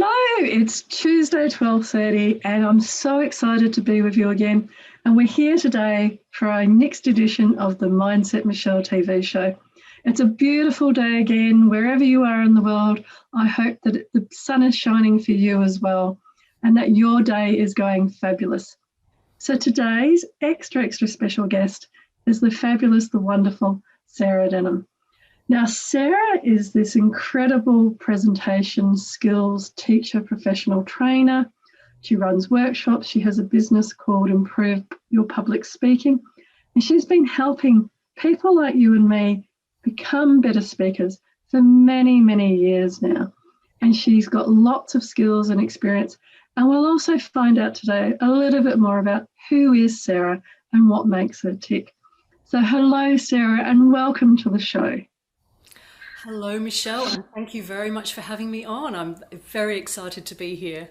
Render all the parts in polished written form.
Hello, it's Tuesday, 12:30, and I'm so excited to be with you again. And we're here today for our next edition of the Mindset Michele TV show. It's a beautiful day again, wherever you are in the world. I hope that the sun is shining for you as well, and that your day is going fabulous. So today's extra special guest is the fabulous, the wonderful Sarah Denholm. Now, Sarah is this incredible presentation skills teacher, professional trainer. She runs workshops. She has a business called Improve Your Public Speaking. And she's been helping people like you and me become better speakers for many, many years now. And she's got lots of skills and experience. And we'll also find out today a little bit more about who is Sarah and what makes her tick. So hello, Sarah, and welcome to the show. Hello, Michelle, and thank you very much for having me on. I'm very excited to be here.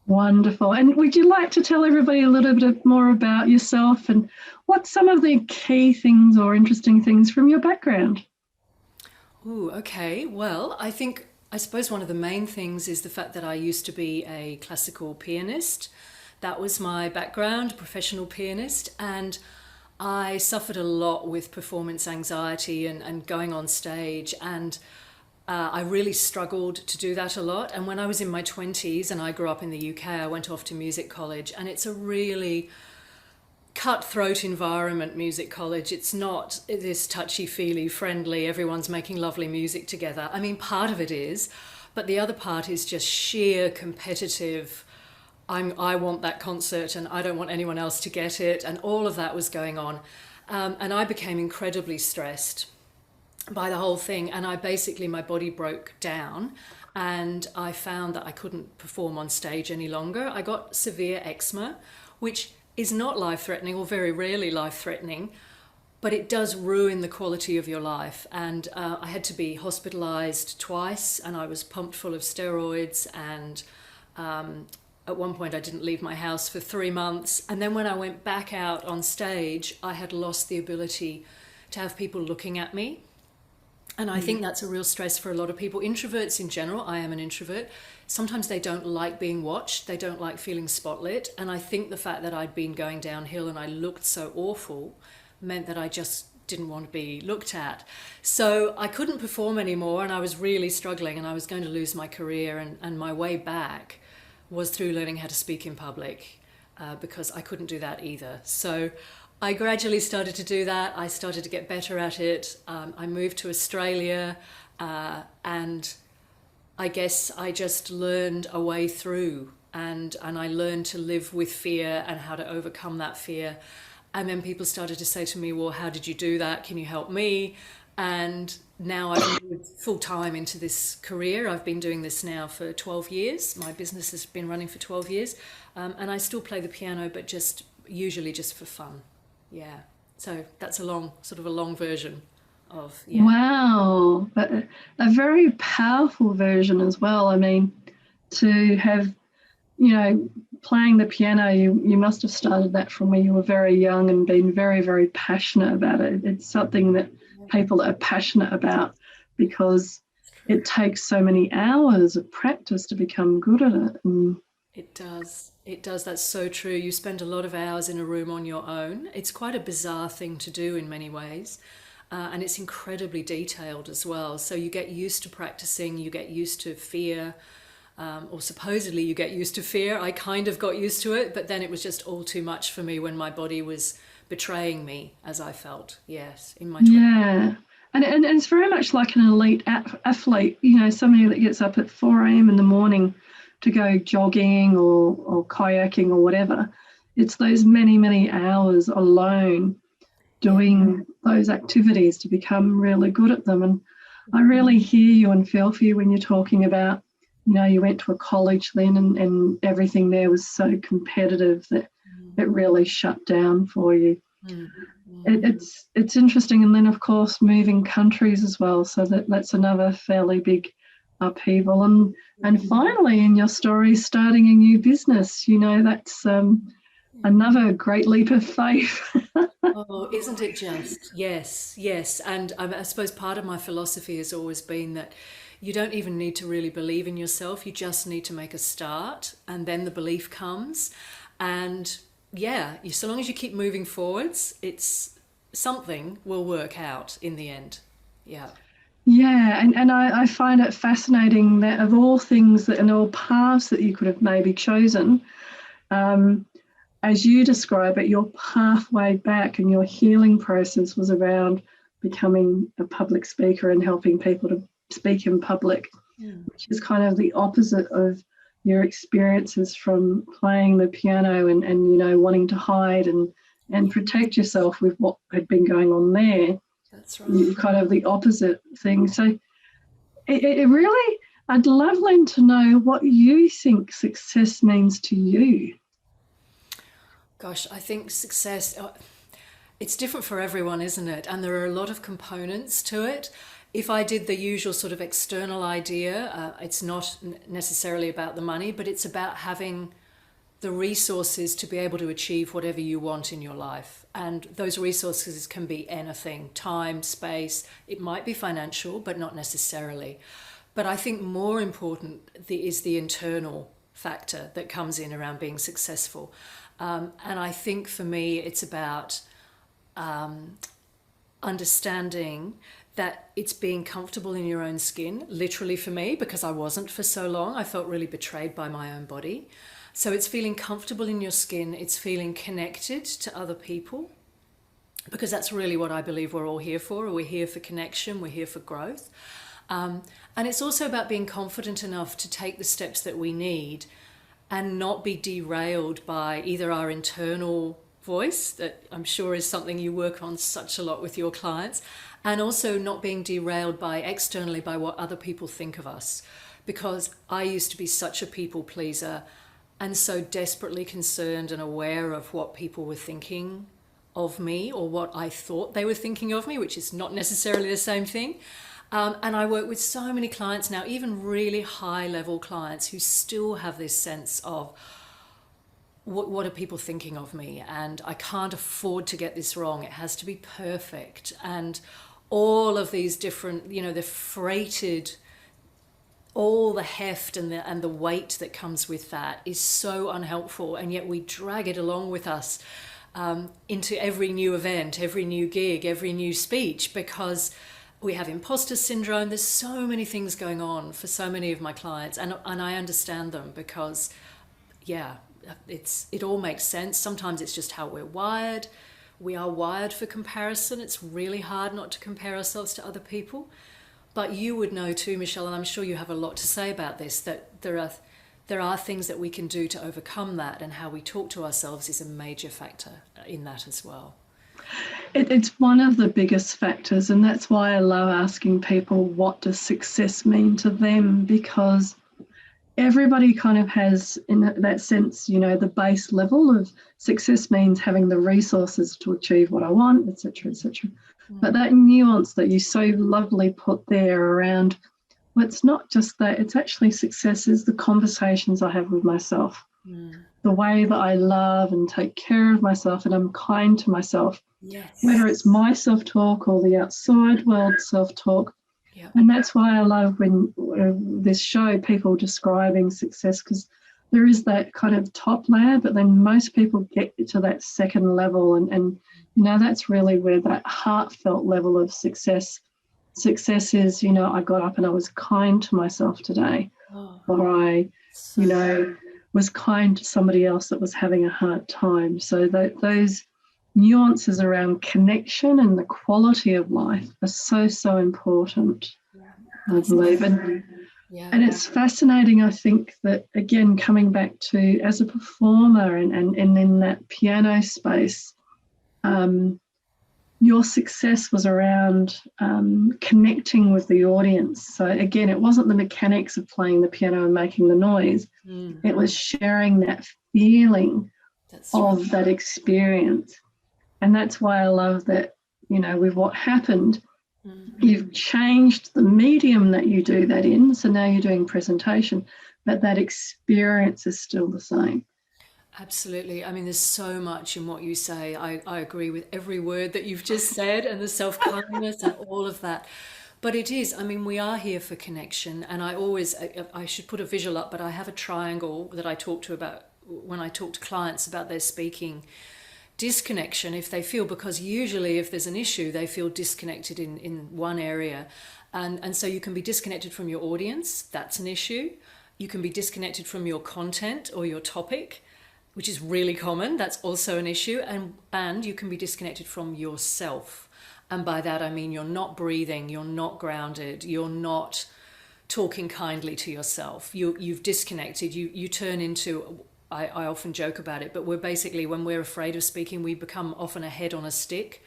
Wonderful. And would you like to tell everybody a little bit more about yourself and what some of the key things or interesting things from your background? Ooh, okay. Well, I suppose one of the main things is the fact that I used to be a classical pianist. That was my background, professional pianist, and I suffered a lot with performance anxiety and going on stage, and I really struggled to do that a lot. And when I was in my 20s and I grew up in the UK, I went off to music college, and it's a really cutthroat environment, music college. It's not this touchy-feely, friendly, everyone's making lovely music together. I mean, part of it is, but the other part is just sheer competitive. I want that concert and I don't want anyone else to get it, and all of that was going on. And I became incredibly stressed by the whole thing, and my body broke down, and I found that I couldn't perform on stage any longer. I got severe eczema, which is not life-threatening, or very rarely life-threatening, but it does ruin the quality of your life. And I had to be hospitalized twice, and I was pumped full of steroids, and at one point I didn't leave my house for 3 months. And then when I went back out on stage, I had lost the ability to have people looking at me. And I think that's a real stress for a lot of people. Introverts in general, I am an introvert. Sometimes they don't like being watched. They don't like feeling spotlit. And I think the fact that I'd been going downhill and I looked so awful meant that I just didn't want to be looked at. So I couldn't perform anymore, and I was really struggling, and I was going to lose my career. And my way back was through learning how to speak in public, because I couldn't do that either. So I gradually started to do that. I started to get better at it. I moved to Australia, and I guess I just learned a way through, and I learned to live with fear and how to overcome that fear. And then people started to say to me, well, how did you do that? Can you help me? And now I've moved full time into this career. I've been doing this now for 12 years. My business has been running for 12 years. And I still play the piano, but usually just for fun. Yeah. So that's sort of a long version of, yeah. Wow, but a very powerful version as well. I mean, to have, playing the piano, you must have started that from when you were very young and been very, very passionate about it. It's something that people are passionate about because it takes so many hours of practice to become good at it. It does. It does. That's so true. You spend a lot of hours in a room on your own. It's quite a bizarre thing to do in many ways. And it's incredibly detailed as well. So you get used to practicing, you get used to fear, or supposedly you get used to fear. I kind of got used to it, but then it was just all too much for me when my body was betraying me, as I felt, yes, in my 20s. Yeah. And it's very much like an elite athlete, somebody that gets up at 4 a.m. in the morning to go jogging or kayaking or whatever. It's those many, many hours alone doing those activities to become really good at them. And I really hear you and feel for you when you're talking about, you went to a college then and everything there was so competitive that it really shut down for you. It's interesting. And then, of course, moving countries as well. So that's another fairly big upheaval. And finally, in your story, starting a new business, that's another great leap of faith. Oh, isn't it just? Yes, yes. And I suppose part of my philosophy has always been that you don't even need to really believe in yourself. You just need to make a start, and then the belief comes. And yeah, so long as you keep moving forwards, it's something will work out in the end. Yeah. Yeah, and I find it fascinating that of all things that and all paths that you could have maybe chosen, um, as you describe it, your pathway back and your healing process was around becoming a public speaker and helping people to speak in public, Mm. which is kind of the opposite of your experiences from playing the piano and wanting to hide and Yeah, protect yourself with what had been going on there. that's You right. kind of the opposite thing. So it really, I'd love, Lynn, to know what you think success means to you. Gosh, I think success, it's different for everyone, isn't it? And there are a lot of components to it. If I did the usual sort of external idea, it's not necessarily about the money, but it's about having the resources to be able to achieve whatever you want in your life. And those resources can be anything: time, space, it might be financial, but not necessarily. But I think more important is the internal factor that comes in around being successful. And I think for me, it's about understanding that it's being comfortable in your own skin, literally for me, because I wasn't for so long. I felt really betrayed by my own body. So it's feeling comfortable in your skin, it's feeling connected to other people, because that's really what I believe we're all here for. We're here for connection, we're here for growth. And it's also about being confident enough to take the steps that we need and not be derailed by either our internal voice, that I'm sure is something you work on such a lot with your clients, and also not being derailed by externally by what other people think of us. Because I used to be such a people pleaser and so desperately concerned and aware of what people were thinking of me or what I thought they were thinking of me, which is not necessarily the same thing. And I work with so many clients now, even really high level clients, who still have this sense of what are people thinking of me? And I can't afford to get this wrong. It has to be perfect. And all of these different, they're freighted, all the heft and the weight that comes with that is so unhelpful. And yet we drag it along with us into every new event, every new gig, every new speech, because we have imposter syndrome. There's so many things going on for so many of my clients, and I understand them because, yeah, it all makes sense. Sometimes it's just how we're wired. We are wired for comparison. It's really hard not to compare ourselves to other people. But you would know too, Michele, and I'm sure you have a lot to say about this, that there are things that we can do to overcome that, and how we talk to ourselves is a major factor in that as well. It's one of the biggest factors, and that's why I love asking people, what does success mean to them? Because everybody kind of has, in that sense, the base level of success means having the resources to achieve what I want, etc., etc. But that nuance that you so lovely put there around, well, it's not just that, it's actually success is the conversations I have with myself, the way that I love and take care of myself and I'm kind to myself, Yes. whether it's my self-talk or the outside world self-talk. Yeah. And that's why I love when this show, people describing success, because there is that kind of top layer, but then most people get to that second level. And that's really where that heartfelt level of success is, I got up and I was kind to myself today, or I, was kind to somebody else that was having a hard time. So those nuances around connection and the quality of life are so important, I believe. And it's fascinating, I think, that, again, coming back to as a performer and in that piano space, your success was around connecting with the audience. So again, it wasn't the mechanics of playing the piano and making the noise. It was sharing that feeling of that experience. And that's why I love that, with what happened, you've changed the medium that you do that in. So now you're doing presentation, but that experience is still the same. Absolutely. I mean, there's so much in what you say. I agree with every word that you've just said, and the self-kindness and all of that. But it is, I mean, we are here for connection. And I should put a visual up, but I have a triangle that I talk to about when I talk to clients about their speaking disconnection, if they feel, because usually if there's an issue, they feel disconnected in one area. And so you can be disconnected from your audience, that's an issue. You can be disconnected from your content or your topic, which is really common, that's also an issue. And you can be disconnected from yourself. And by that I mean you're not breathing, you're not grounded, you're not talking kindly to yourself. You've disconnected, you turn into, I often joke about it, but we're basically, when we're afraid of speaking, we become often a head on a stick,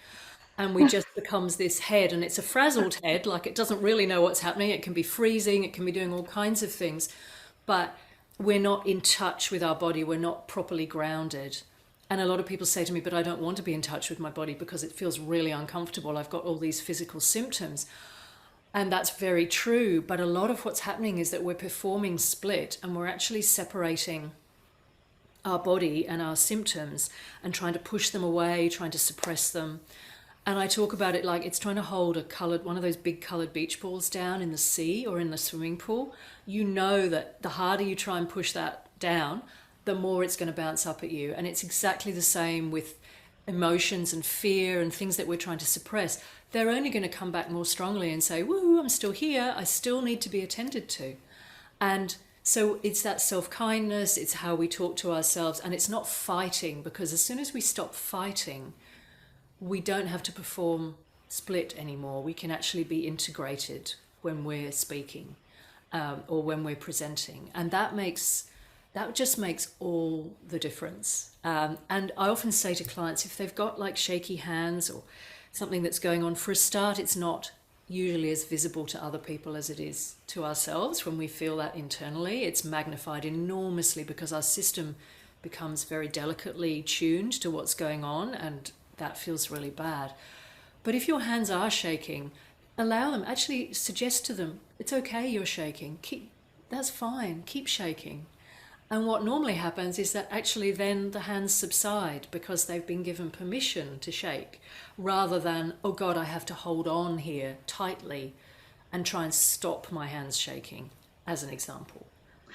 and we just becomes this head, and it's a frazzled head, like it doesn't really know what's happening. It can be freezing, it can be doing all kinds of things, but we're not in touch with our body, we're not properly grounded. And a lot of people say to me, but I don't want to be in touch with my body because it feels really uncomfortable. I've got all these physical symptoms. And that's very true. But a lot of what's happening is that we're performing split, and we're actually separating our body and our symptoms and trying to push them away, trying to suppress them. And I talk about it like it's trying to hold one of those big colored beach balls down in the sea or in the swimming pool. You know that the harder you try and push that down, the more it's going to bounce up at you. And it's exactly the same with emotions and fear and things that we're trying to suppress. They're only going to come back more strongly and say, woo, I'm still here, I still need to be attended to. And so it's that self-kindness, it's how we talk to ourselves, and it's not fighting, because as soon as we stop fighting, we don't have to perform split anymore. We can actually be integrated when we're speaking or when we're presenting. And that just makes all the difference. And I often say to clients, if they've got like shaky hands or something that's going on, for a start, it's not usually as visible to other people as it is to ourselves. When we feel that internally, it's magnified enormously because our system becomes very delicately tuned to what's going on, and that feels really bad. But if your hands are shaking, allow them, actually suggest to them, it's okay, you're shaking. That's fine, keep shaking. And what normally happens is that actually then the hands subside because they've been given permission to shake, rather than, oh God, I have to hold on here tightly and try and stop my hands shaking, as an example.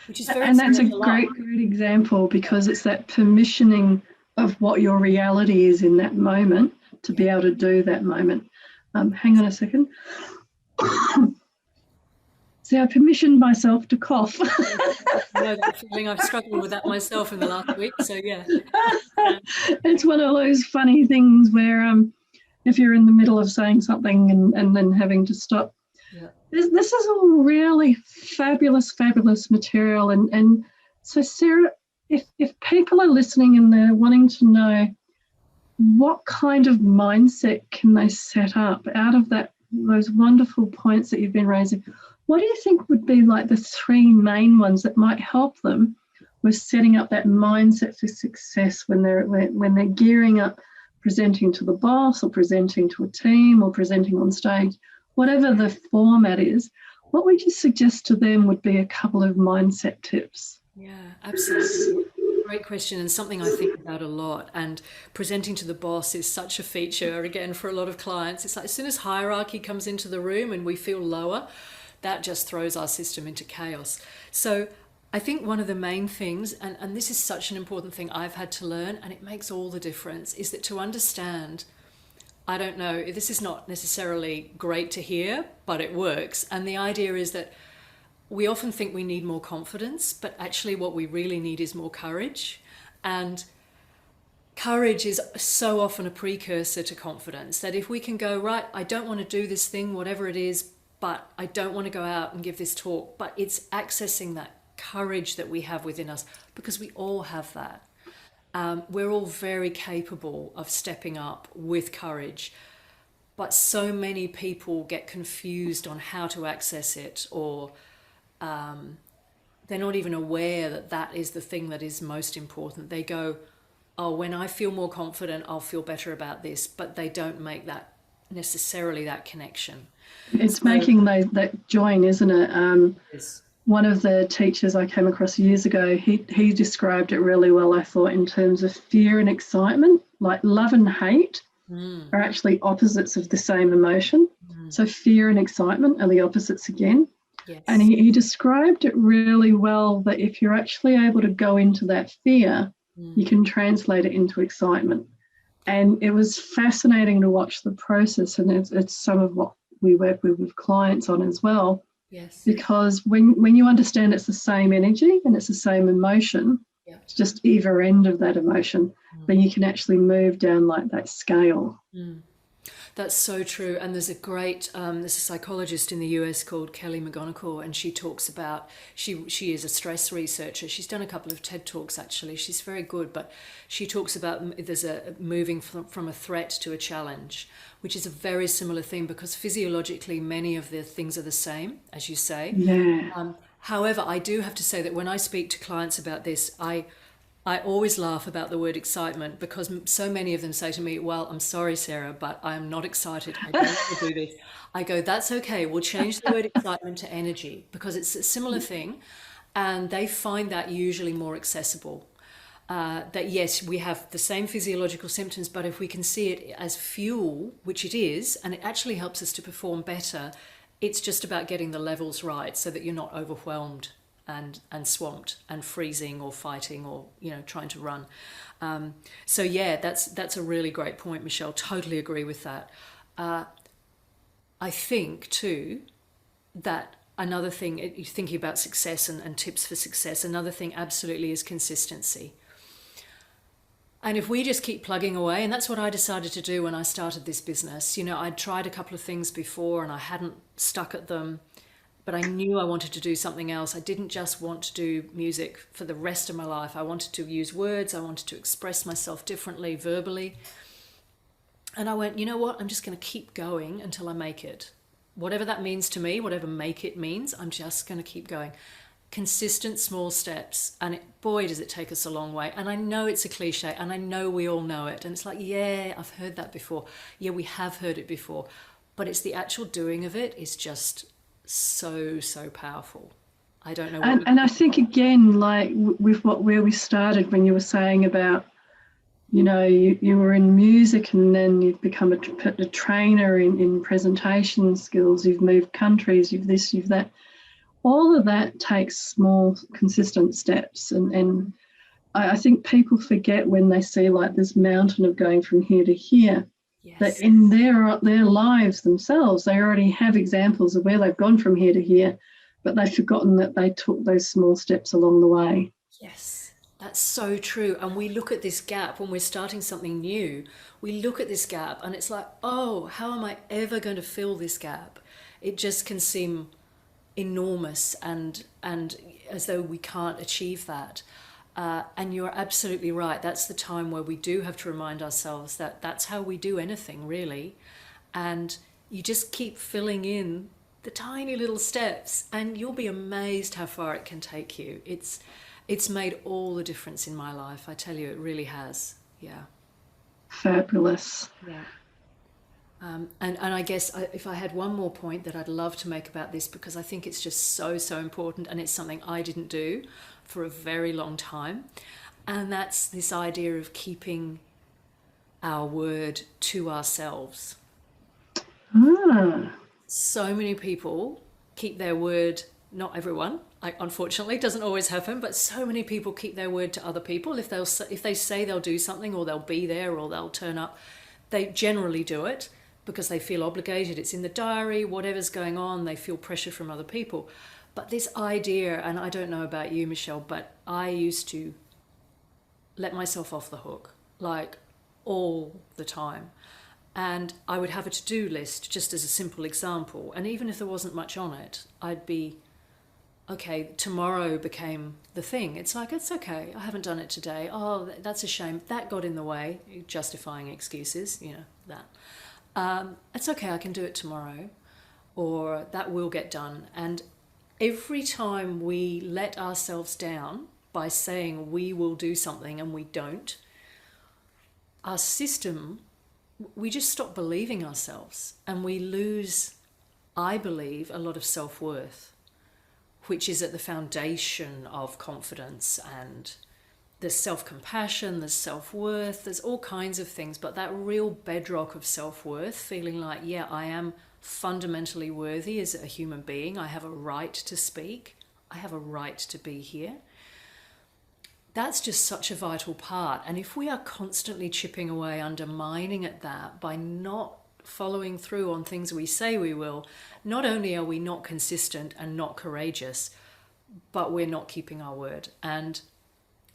Which is very, and that's a great example, because it's that permissioning of what your reality is in that moment to be able to do that moment. Hang on a second. See, I permissioned myself to cough. I know that feeling. I've struggled with that myself in the last week, so yeah. It's one of those funny things where if you're in the middle of saying something and then having to stop. Yeah. This is all really fabulous material. And so, Sarah, if people are listening and they're wanting to know what kind of mindset can they set up out of those wonderful points that you've been raising, what do you think would be like the three main ones that might help them with setting up that mindset for success when they're gearing up, presenting to the boss or presenting to a team or presenting on stage, whatever the format is? What would you suggest to them would be a couple of mindset tips? Yeah, absolutely. Great question, and something I think about a lot. And presenting to the boss is such a feature, again, for a lot of clients. It's like as soon as hierarchy comes into the room and we feel lower, that just throws our system into chaos. So I think one of the main things, and this is such an important thing I've had to learn, and it makes all the difference, is that to understand, I don't know, this is not necessarily great to hear, but it works. And the idea is that we often think we need more confidence, but actually what we really need is more courage. And courage is so often a precursor to confidence, that if we can go, right, I don't want to do this thing, whatever it is, but I don't want to go out and give this talk, but it's accessing that courage that we have within us, because we all have that. We're all very capable of stepping up with courage, but so many people get confused on how to access it, or they're not even aware that that is the thing that is most important. They go, oh, when I feel more confident, I'll feel better about this, but they don't make that necessarily that connection. It's making that join, isn't it? Yes. One of the teachers I came across years ago, he described it really well, I thought, in terms of fear and excitement. Like love and hate are actually opposites of the same emotion. So fear and excitement are the opposites again. And Yes. he described it really well, that if you're actually able to go into that fear, you can translate it into excitement. And it was fascinating to watch the process. And it's some of what we work with clients on as well. Yes. Because when you understand it's the same energy and it's the same emotion, Yep. it's just either end of that emotion, then you can actually move down like that scale. That's so true. And there's a psychologist in the US called Kelly McGonigal, and she talks about, she is a stress researcher. She's done a couple of TED Talks actually. She's very good, but she talks about there's a moving from a threat to a challenge, which is a very similar thing, because physiologically many of the things are the same, as you say. Yeah. However, I do have to say that when I speak to clients about this, I always laugh about the word excitement, because so many of them say to me, well, I'm sorry, Sarah, but I am not excited. I don't want to do this. I go, that's okay. We'll change the word excitement to energy, because it's a similar thing. And they find that usually more accessible. That yes, we have the same physiological symptoms, but if we can see it as fuel, which it is, and it actually helps us to perform better, it's just about getting the levels right so that you're not overwhelmed and swamped and freezing or fighting or trying to run. So yeah, that's a really great point, Michelle. Totally agree with that. I think too that another thing, thinking about success and tips for success, another thing absolutely is consistency. And if we just keep plugging away, and that's what I decided to do when I started this business. I'd tried a couple of things before and I hadn't stuck at them, but I knew I wanted to do something else. I didn't just want to do music for the rest of my life. I wanted to use words. I wanted to express myself differently, verbally. And I went, you know what? I'm just going to keep going until I make it. Whatever that means to me, whatever make it means, I'm just going to keep going. Consistent small steps. And boy, does it take us a long way. And I know it's a cliche, and I know we all know it. And it's like, yeah, I've heard that before. Yeah, we have heard it before. But it's the actual doing of it is just so powerful. I don't know what And I think again, like with where we started, when you were saying about, you were in music and then you've become a trainer in presentation skills, you've moved countries, you've this, you've that. All of that takes small, consistent steps. And I think people forget when they see like this mountain of going from here to here, that yes. in their lives themselves, they already have examples of where they've gone from here to here, but they've forgotten that they took those small steps along the way. Yes, that's so true. And we look at this gap when we're starting something new. We look at this gap and it's like, oh, how am I ever going to fill this gap? It just can seem enormous and as though we can't achieve that. And you're absolutely right. That's the time where we do have to remind ourselves that that's how we do anything, really. And you just keep filling in the tiny little steps, and you'll be amazed how far it can take you. It's made all the difference in my life. I tell you, it really has. Yeah. Fabulous. Yeah. And I guess if I had one more point that I'd love to make about this, because I think it's just so important, and it's something I didn't do for a very long time, and that's this idea of keeping our word to ourselves. So many people keep their word, not everyone, unfortunately, it doesn't always happen, but so many people keep their word to other people. If they say they'll do something, or they'll be there, or they'll turn up, they generally do it because they feel obligated. It's in the diary, whatever's going on, they feel pressure from other people. But this idea, and I don't know about you, Michelle, but I used to let myself off the hook, like all the time. And I would have a to-do list, just as a simple example. And even if there wasn't much on it, I'd be, okay, tomorrow became the thing. It's like, it's okay, I haven't done it today. Oh, that's a shame. That got in the way, justifying excuses, that. It's okay, I can do it tomorrow, or that will get done. And every time we let ourselves down by saying we will do something and we don't, our system, we just stop believing ourselves, and we lose, I believe, a lot of self-worth, which is at the foundation of confidence. And there's self-compassion, there's self-worth, there's all kinds of things, but that real bedrock of self-worth, feeling like, yeah, I am fundamentally worthy as a human being. I have a right to speak. I have a right to be here. That's just such a vital part. And if we are constantly chipping away, undermining at that by not following through on things we say we will, not only are we not consistent and not courageous, but we're not keeping our word. And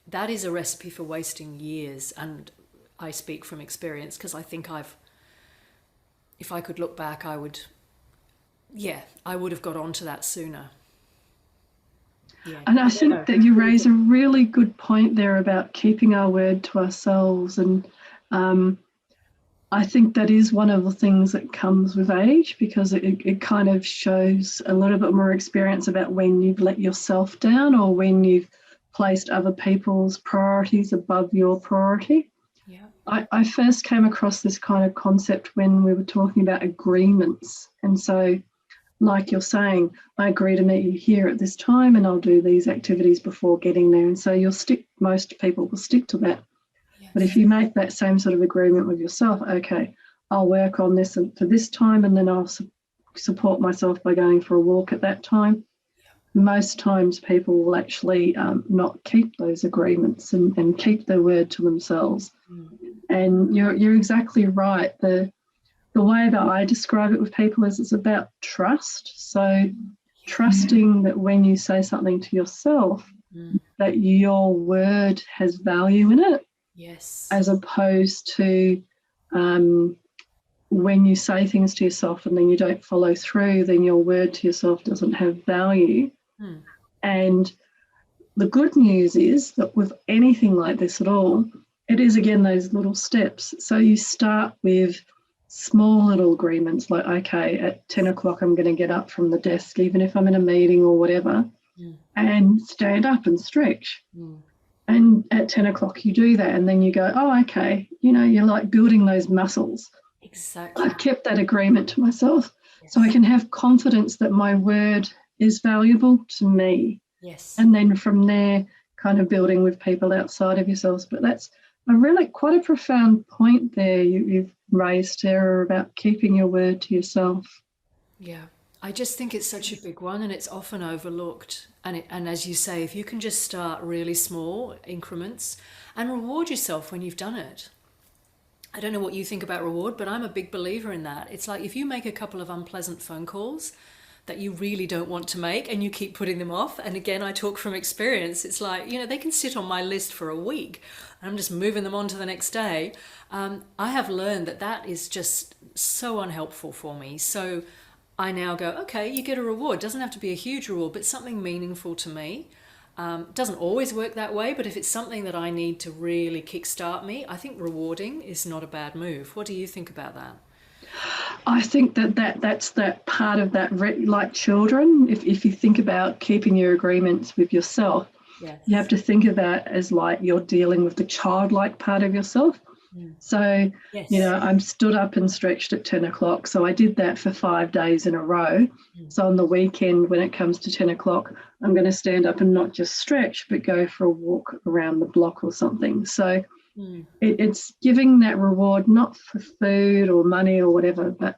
that is a recipe for wasting years. And I speak from experience because I think if I could look back, I would have got onto that sooner. Yeah. And I think that you raise a really good point there about keeping our word to ourselves. And I think that is one of the things that comes with age, because it kind of shows a little bit more experience about when you've let yourself down or when you've placed other people's priorities above your priority. Yeah. I first came across this kind of concept when we were talking about agreements. And so, like you're saying, I agree to meet you here at this time and I'll do these activities before getting there. And so most people will stick to that. Yes. But if you make that same sort of agreement with yourself, okay, I'll work on this for this time and then I'll support myself by going for a walk at that time. Yeah. Most times people will actually not keep those agreements and keep their word to themselves. Mm. And you're exactly right. The way that I describe it with people is it's about trust. So trusting that when you say something to yourself, that your word has value in it. Yes. As opposed to when you say things to yourself and then you don't follow through, then your word to yourself doesn't have value. And the good news is that with anything like this at all, it is, again, those little steps. So you start with small little agreements like, okay, at 10 o'clock I'm going to get up from the desk, even if I'm in a meeting or whatever, and stand up and stretch. And at 10 o'clock you do that and then you go, oh, okay, you're like building those muscles. Exactly. I've kept that agreement to myself. Yes. So I can have confidence that my word is valuable to me. Yes. And then from there, kind of building with people outside of yourselves. But that's quite a profound point there you've raised, Sarah, about keeping your word to yourself. Yeah, I just think it's such a big one and it's often overlooked. And as you say, if you can just start really small increments and reward yourself when you've done it. I don't know what you think about reward, but I'm a big believer in that. It's like if you make a couple of unpleasant phone calls that you really don't want to make and you keep putting them off. And again, I talk from experience. It's like, they can sit on my list for a week and I'm just moving them on to the next day. I have learned that is just so unhelpful for me. So I now go, okay, you get a reward. Doesn't have to be a huge reward, but something meaningful to me. Doesn't always work that way, but if it's something that I need to really kickstart me, I think rewarding is not a bad move. What do you think about that? I think that's that part of that, like children, if you think about keeping your agreements with yourself, yes. You have to think of that as like you're dealing with the childlike part of yourself. So, yes. I'm stood up and stretched at 10 o'clock. So I did that for 5 days in a row. So on the weekend, when it comes to 10 o'clock, I'm going to stand up and not just stretch, but go for a walk around the block or something. So it's giving that reward, not for food or money or whatever, but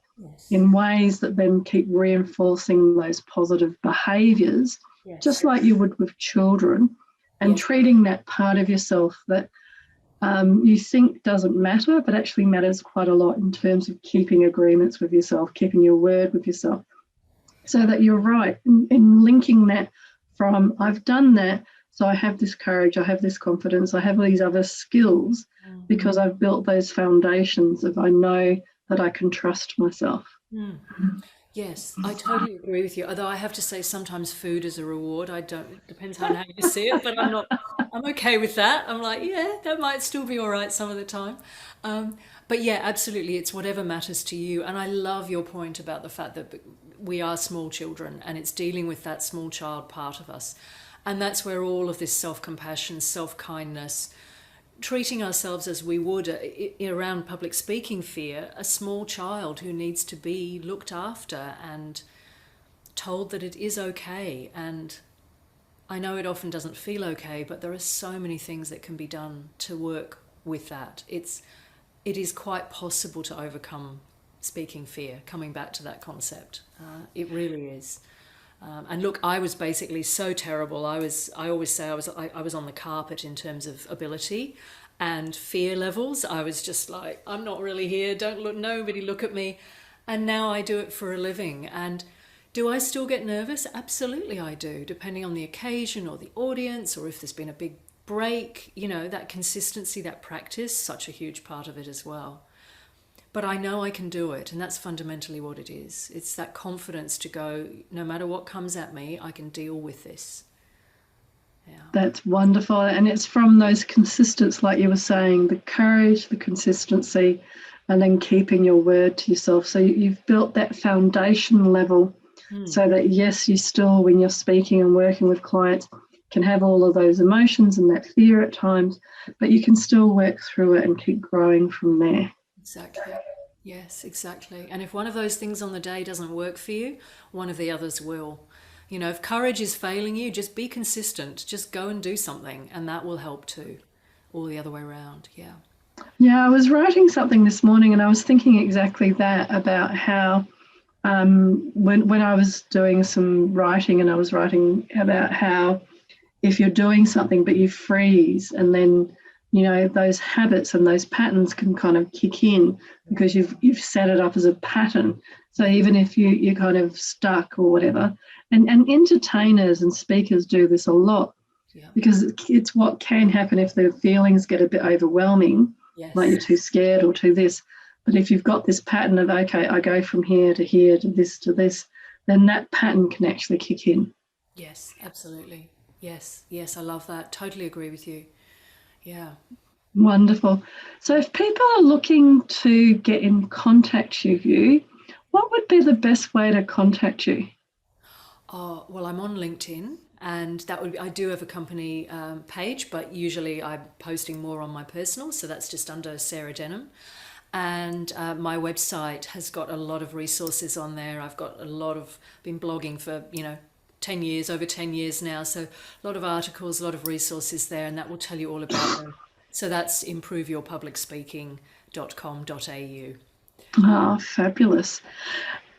in ways that then keep reinforcing those positive behaviours, just like you would with children, and treating that part of yourself that you think doesn't matter, but actually matters quite a lot in terms of keeping agreements with yourself, keeping your word with yourself. So that you're right in linking that from I've done that, so I have this courage, I have this confidence, I have these other skills because I've built those foundations of I know that I can trust myself. Yes, I totally agree with you. Although I have to say sometimes food is a reward. It depends on how you see it, but I'm okay with that. I'm like, yeah, that might still be all right some of the time. But yeah, absolutely. It's whatever matters to you. And I love your point about the fact that we are small children and it's dealing with that small child part of us. And that's where all of this self-compassion, self-kindness, treating ourselves as we would around public speaking fear, a small child who needs to be looked after and told that it is okay. And I know it often doesn't feel okay, but there are so many things that can be done to work with that. It is quite possible to overcome speaking fear, coming back to that concept. It really is. And look, I was basically so terrible. I always say I was on the carpet in terms of ability and fear levels. I was just like, I'm not really here. Don't look, nobody look at me. And now I do it for a living. And do I still get nervous? Absolutely I do, depending on the occasion or the audience, or if there's been a big break, that consistency, that practice, such a huge part of it as well. But I know I can do it, and that's fundamentally what it is. It's that confidence to go, no matter what comes at me, I can deal with this. Yeah. That's wonderful. And it's from those consistents, like you were saying, the courage, the consistency, and then keeping your word to yourself. So you've built that foundation level so that, yes, you still, when you're speaking and working with clients, can have all of those emotions and that fear at times, but you can still work through it and keep growing from there. Exactly. Yes, exactly. And if one of those things on the day doesn't work for you, one of the others will. If courage is failing you, just be consistent. Just go and do something, and that will help too. Or the other way around. Yeah. Yeah, I was writing something this morning, and I was thinking exactly that, about how when I was doing some writing, and I was writing about how if you're doing something but you freeze, and then those habits and those patterns can kind of kick in because you've set it up as a pattern. So even if you're kind of stuck or whatever, and entertainers and speakers do this a lot, because it's what can happen if the feelings get a bit overwhelming, like you're too scared or too this. But if you've got this pattern of, okay, I go from here to here to this, then that pattern can actually kick in. Yes, absolutely. Yes, I love that. Totally agree with you. Yeah. Wonderful. So if people are looking to get in contact with you, what would be the best way to contact you? Oh, well, I'm on LinkedIn, and that would be, I do have a company page, but usually I'm posting more on my personal, so that's just under Sarah Denholm. And my website has got a lot of resources on there. I've got been blogging for, 10 years, over 10 years now. So a lot of articles, a lot of resources there, and that will tell you all about them. So that's improveyourpublicspeaking.com.au. Oh, fabulous.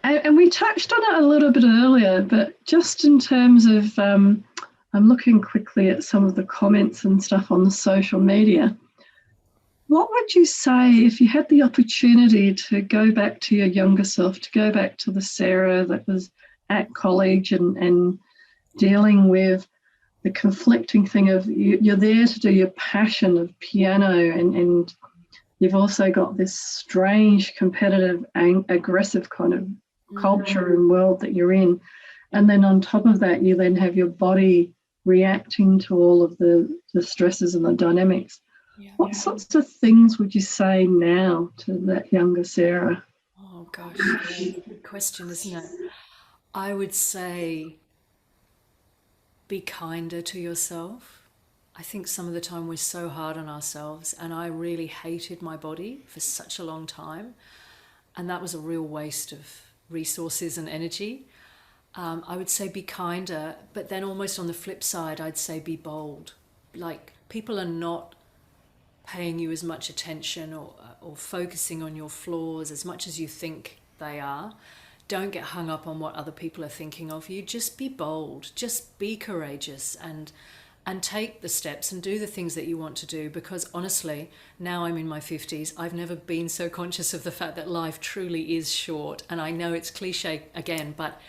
And we touched on it a little bit earlier, but just in terms of, I'm looking quickly at some of the comments and stuff on the social media. What would you say if you had the opportunity to go back to your younger self, to go back to the Sarah that was at college and dealing with the conflicting thing of you're there to do your passion of piano, and you've also got this strange competitive and aggressive kind of culture and world that you're in. And then on top of that, you then have your body reacting to all of the stresses and the dynamics. What sorts of things would you say now to that younger Sarah? Oh, gosh, that's a good question, isn't it? I would say be kinder to yourself. I think some of the time we're so hard on ourselves, and I really hated my body for such a long time, and that was a real waste of resources and energy. I would say be kinder, but then almost on the flip side, I'd say be bold. Like, people are not paying you as much attention or focusing on your flaws as much as you think they are. Don't get hung up on what other people are thinking of you. Just be bold. Just be courageous and take the steps and do the things that you want to do, because honestly, now I'm in my 50s, I've never been so conscious of the fact that life truly is short. And I know it's cliche again, but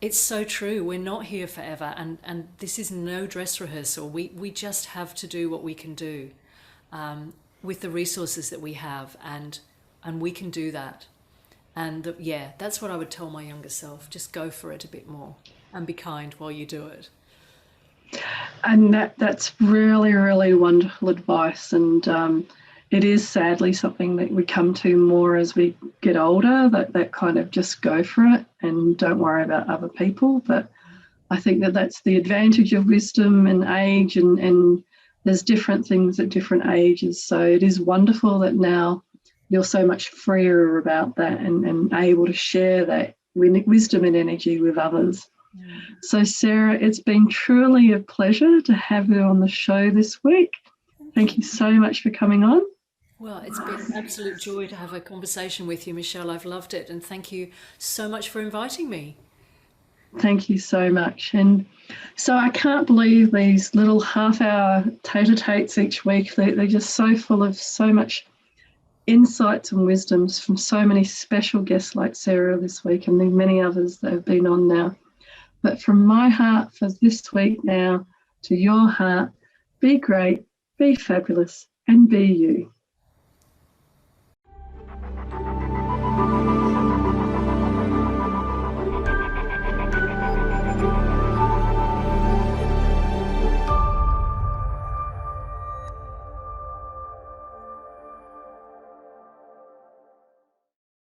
it's so true. We're not here forever, and this is no dress rehearsal. We just have to do what we can do with the resources that we have, and we can do that. And that's what I would tell my younger self. Just go for it a bit more and be kind while you do it. And that's really, really wonderful advice. And it is sadly something that we come to more as we get older, that kind of just go for it and don't worry about other people. But I think that's the advantage of wisdom and age, and there's different things at different ages. So it is wonderful that now you're so much freer about that and able to share that wisdom and energy with others. So Sarah, it's been truly a pleasure to have you on the show this week. Thank you so much for coming on. Well, it's been an absolute joy to have a conversation with you, Michelle. I've loved it. And thank you so much for inviting me. Thank you so much. And so I can't believe these little half-hour tete-a-tetes each week. They're just so full of so much insights and wisdoms from so many special guests like Sarah this week and the many others that have been on now. But from my heart for this week now to your heart, be great, be fabulous, and be you.